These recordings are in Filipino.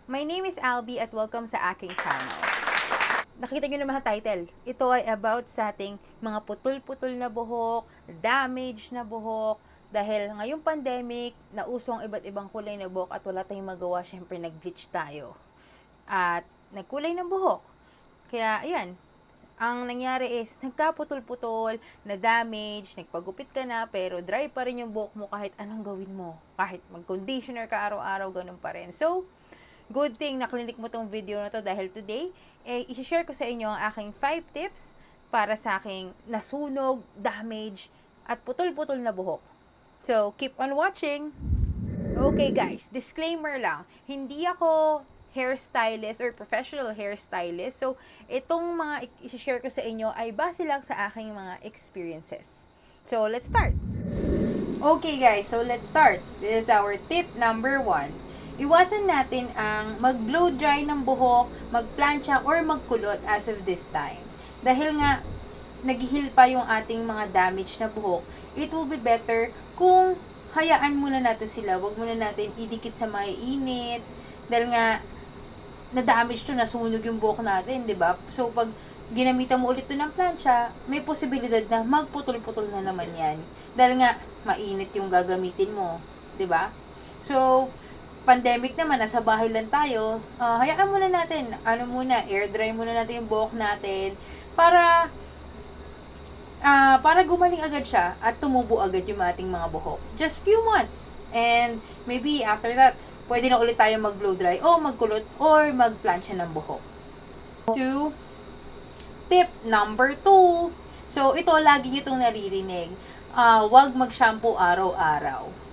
My name is Albi at welcome sa aking channel. Nakita nyo naman ang title. Ito ay about sa ating mga putol-putol na buhok, damage na buhok, dahil ngayong pandemic, nauso ang iba't ibang kulay na buhok at wala tayong magawa, syempre nag-bleach tayo. At nagkulay ng buhok. Kaya ayan, ang nangyari is nagkaputol-putol, na damage, nagpagupit ka na, pero dry pa rin yung buhok mo kahit anong gawin mo. Kahit mag-conditioner ka araw-araw, ganun pa rin. So, good thing na klinik mo tong video na to dahil today, i-share ko sa inyo ang aking 5 tips para sa aking nasunog, damage, at putol-putol na buhok. So, keep on watching! Okay guys, disclaimer lang, hindi ako hairstylist or professional hairstylist. So, itong mga i-share ko sa inyo ay base lang sa aking mga experiences. So, let's start! Okay guys, so let's start. This is our tip number 1. Iwasan natin ang mag-blow dry ng buhok, magplancha, or magkulot as of this time. Dahil nga, naghihil pa yung ating mga damage na buhok, it will be better kung hayaan muna natin sila. Huwag muna natin idikit sa mga init. Dahil nga, na-damage to, nasunog yung buhok natin, di ba? So, pag ginamitan mo ulit to ng plancha, may posibilidad na magputol-putol na naman yan. Dahil nga, mainit yung gagamitin mo, di ba? So, pandemic naman, nasa bahay lang tayo, hayaan muna natin, air dry muna natin yung buhok natin, para gumaling agad siya, at tumubo agad yung ating mga buhok. Just few months. And, maybe after that, pwede na ulit tayo mag-blow dry, o magkulot, or mag-plancha ng buhok. To tip number 2. So, ito, lagi nyo itong naririnig. Huwag mag-shampoo araw-araw.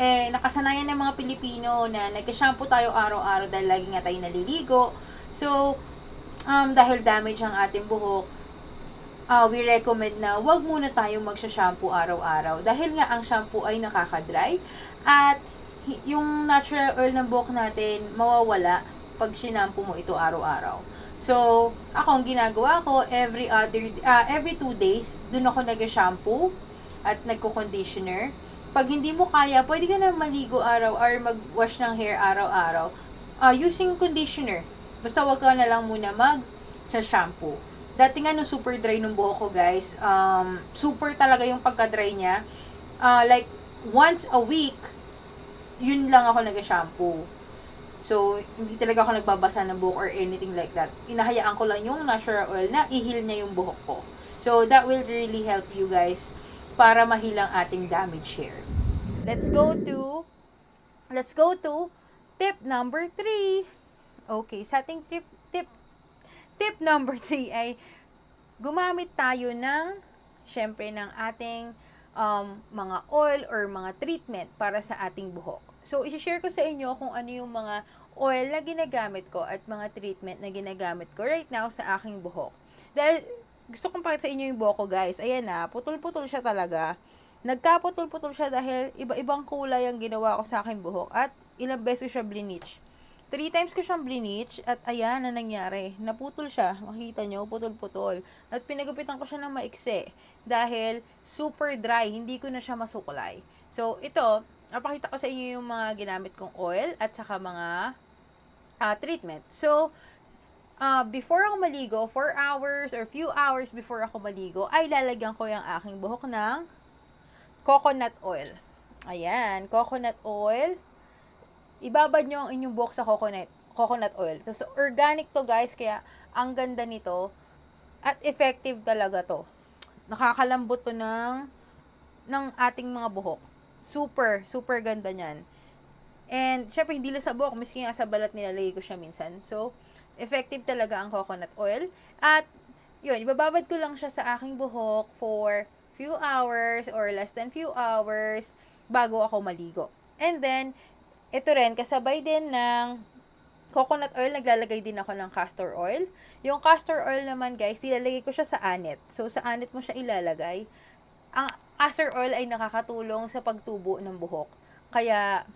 Nakasanayan ng mga Pilipino na nag-shampoo tayo araw-araw dahil lagi nga tayo naliligo. So, dahil damage ang ating buhok, we recommend na wag muna tayo mag-shampoo araw-araw. Dahil nga ang shampoo ay nakaka-dry at yung natural oil ng buhok natin mawawala pag sinampoo mo ito araw-araw. So, ako ang ginagawa ko, every 2 days, dun ako nag-shampoo at nagko-conditioner. Pag hindi mo kaya, pwede ka na maligo araw or mag-wash ng hair araw-araw using conditioner. Basta wag ka na lang muna mag-shampoo. Dati nga nung super dry nung buhok ko guys, super talaga yung pagka-dry niya. Like, once a week, yun lang ako nag-shampoo. So, hindi talaga ako nagbabasa ng buhok or anything like that. Inahayaan ko lang yung natural oil na i-heal niya yung buhok ko. So, that will really help you guys para mahilang ating damaged hair. Let's go to tip number 3. Okay, sa ating tip number 3 ay gumamit tayo ng ating mga oil or mga treatment para sa ating buhok. So, i-share ko sa inyo kung ano yung mga oil na ginagamit ko at mga treatment na ginagamit ko right now sa aking buhok. Dahil gusto kong pakita sa inyo yung buhok ko guys. Ayan na, putol-putol siya talaga. Nagkaputol-putol siya dahil iba-ibang kulay ang ginawa ko sa aking buhok at ilang beses ko siya bleach. 3 times ko siyang bleach at ayan na nangyari. Naputol siya. Makikita nyo, putol-putol. At pinagupitan ko siya ng maikse dahil super dry. Hindi ko na siya masukulay. So, ito, napakita ko sa inyo yung mga ginamit kong oil at saka mga treatment. So, before ako maligo, 4 hours or few hours before ako maligo, ay lalagyan ko yung aking buhok ng coconut oil. Ayan, coconut oil. Ibabad nyo ang inyong buhok sa coconut oil. So, organic to guys, kaya ang ganda nito at effective talaga to. Nakakalambot to ng ating mga buhok. Super, super ganda niyan. And, syempre, hindi lang sa buhok, miski nga sa balat nilalagay ko siya minsan. So, effective talaga ang coconut oil. At, yun, ibababad ko lang siya sa aking buhok for few hours or less than few hours bago ako maligo. And then, ito rin, kasabay din ng coconut oil, naglalagay din ako ng castor oil. Yung castor oil naman, guys, nilalagay ko siya sa anit. So, sa anit mo siya ilalagay. Ang castor oil ay nakakatulong sa pagtubo ng buhok. Kaya,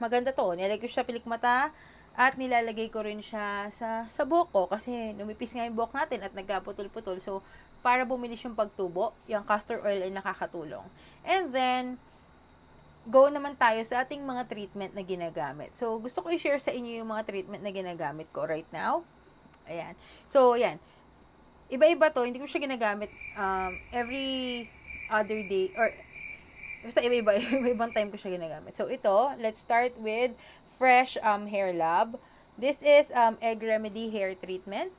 maganda to. Nilalagay ko siya pilikmata at nilalagay ko rin siya sa buhok ko kasi numipis nga yung buhok natin at nagkaputol-putol. So, para bumilis yung pagtubo, yung castor oil ay nakakatulong. And then, go naman tayo sa ating mga treatment na ginagamit. So, gusto ko i-share sa inyo yung mga treatment na ginagamit ko right now. Ayan. So, ayan. Iba-iba to. Hindi ko siya ginagamit every other day. Or, basta iba-iba. Iba-ibang time ko siya ginagamit. So, ito. Let's start with Fresh Hair Lab. This is Egg Remedy Hair Treatment.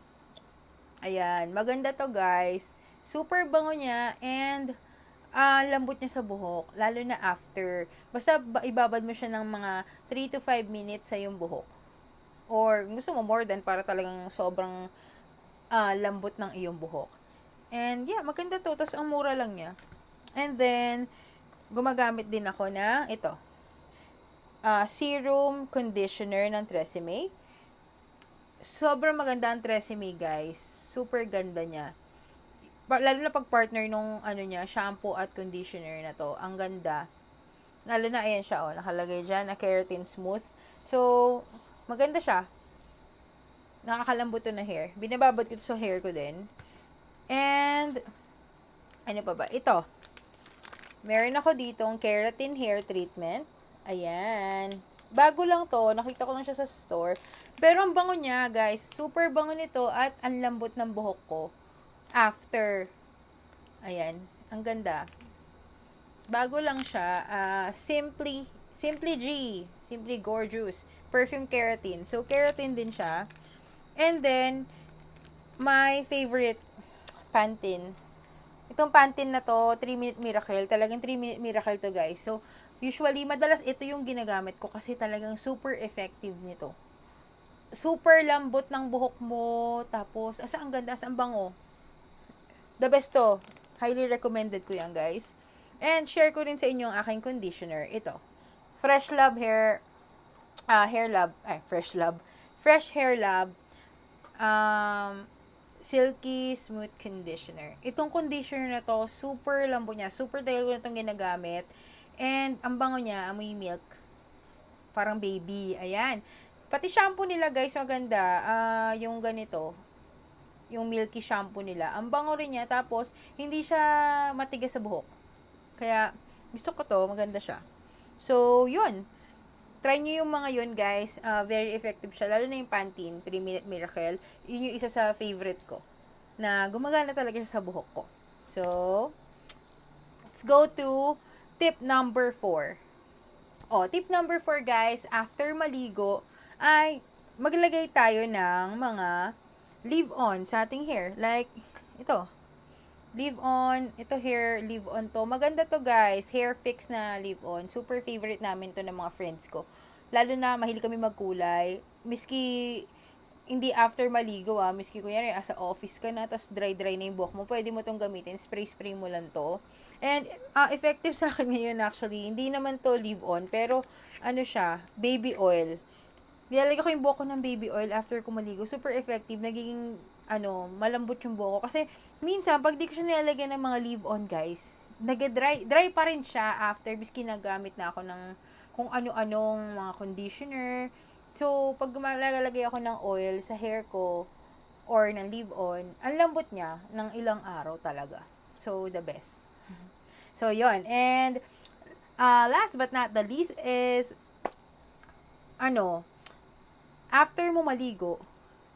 Ayan. Maganda to, guys. Super bango niya. And, lambot niya sa buhok, lalo na after. Basta ibabad mo siya ng mga 3 to 5 minutes sa yung buhok. Or gusto mo more than para talagang sobrang lambot ng iyong buhok. And yeah, maganda to. Tapos ang mura lang niya. And then, gumagamit din ako na ito. Serum conditioner ng Tresemme. Sobrang maganda ang Tresemme, guys. Super ganda niya. Lalo na pag partner nung niya, shampoo at conditioner na to. Ang ganda. Lalo na ayan siya, nakalagay dyan na keratin smooth. So, maganda siya. Nakakalambot to na hair. Binababad ko sa hair ko din. And, ano pa ba? Ito. Meron ako ditong keratin hair treatment. Ayan. Bago lang to. Nakita ko lang siya sa store. Pero ang bango niya, guys. Super bango nito at ang lambot ng buhok ko. After. Ayan. Ang ganda. Bago lang siya. Simply G. Simply Gorgeous. Perfume Keratin. So, keratin din siya. And then, my favorite, Pantene. Itong Pantene na to, 3-minute miracle. Talagang 3-minute miracle to, guys. So, usually, madalas ito yung ginagamit ko kasi talagang super effective nito. Super lambot ng buhok mo. Tapos, ang ganda, ang bango. The best to. Highly recommended ko yan, guys. And share ko rin sa inyo ang aking conditioner. Ito. Fresh Hair Lab. Fresh Hair Lab. Silky Smooth Conditioner. Itong conditioner na to, super lambot niya. Super tagal ko na itong ginagamit. And ang bango niya, amoy milk. Parang baby. Ayan. Pati shampoo nila, guys, maganda. Yung ganito. Yung milky shampoo nila. Ang bango rin niya. Tapos, hindi siya matigas sa buhok. Kaya, gusto ko to. Maganda siya. So, yun. Try nyo yung mga yun, guys. Very effective siya. Lalo na yung Pantene, 3-minute miracle. Yun yung isa sa favorite ko. Na gumagana talaga siya sa buhok ko. So, let's go to tip number 4. Tip number 4, guys. After maligo, ay maglagay tayo ng mga leave-on sa ating hair. Like, ito. Leave-on. Ito hair leave-on to. Maganda to, guys. Hair fix na leave-on. Super favorite namin to ng mga friends ko. Lalo na, mahilig kami magkulay. Miski, hindi after maligo, miski kunyari, sa office ka na, tas dry-dry na yung buhok mo, pwede mo tong gamitin. Spray-spray mo lang to. And, effective sa akin ngayon, actually. Hindi naman to leave-on, pero, siya, baby oil. Nilalagay ko yung buhok ko ng baby oil after ko maligo. Super effective. Nagiging, malambot yung buhok ko. Kasi, minsan, pag di ko siya nilalagyan ng mga leave-on, guys, dry pa rin siya after bis kinagamit na ako ng kung ano-anong mga conditioner. So, pag malalagay ako ng oil sa hair ko, or ng leave-on, ang lambot niya ng ilang araw talaga. So, the best. So, yon. And, last but not the least is, after mo maligo,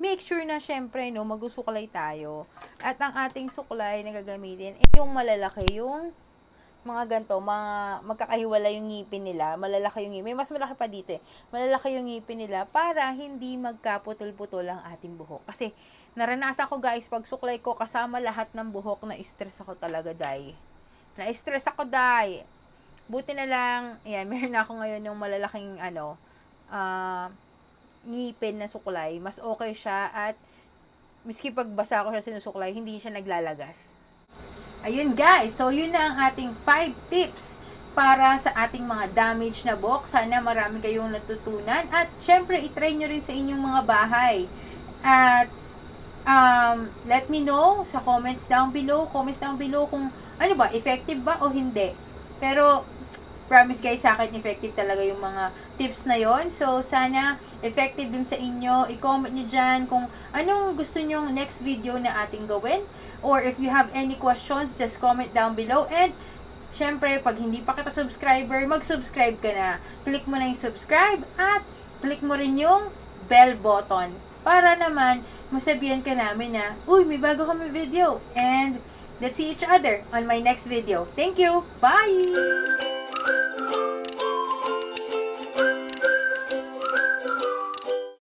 make sure na syempre, magsusuklay tayo. At ang ating suklay na gagamitin, yung malalaki, yung mga ganito, magkakahiwala yung ngipin nila, malalaki yung ngipin. May mas malaki pa dito Malalaki yung ngipin nila para hindi magkaputol-putol ang ating buhok. Kasi, naranasan ko, guys, pag suklay ko, kasama lahat ng buhok, na-stress ako talaga, Na-stress ako, Buti na lang, meron na ako ngayon yung malalaking, ngipin na suklay, mas okay siya at miski pagbasa ko siya sinusuklay, hindi siya naglalagas. Ayun, guys, so yun na ang ating 5 tips para sa ating mga damage na buhok. Sana marami kayong natutunan at syempre itry nyo rin sa inyong mga bahay. At let me know sa comments down below kung effective ba o hindi. Pero promise, guys, sa akin effective talaga yung mga tips na yon. So, sana effective din sa inyo. I-comment nyo dyan kung anong gusto nyo next video na ating gawin. Or if you have any questions, just comment down below. And Syempre, pag hindi pa kita subscriber, mag-subscribe ka na. Click mo na yung subscribe at click mo rin yung bell button para naman masabihan ka namin na, uy, may bago kami video. And let's see each other on my next video. Thank you! Bye!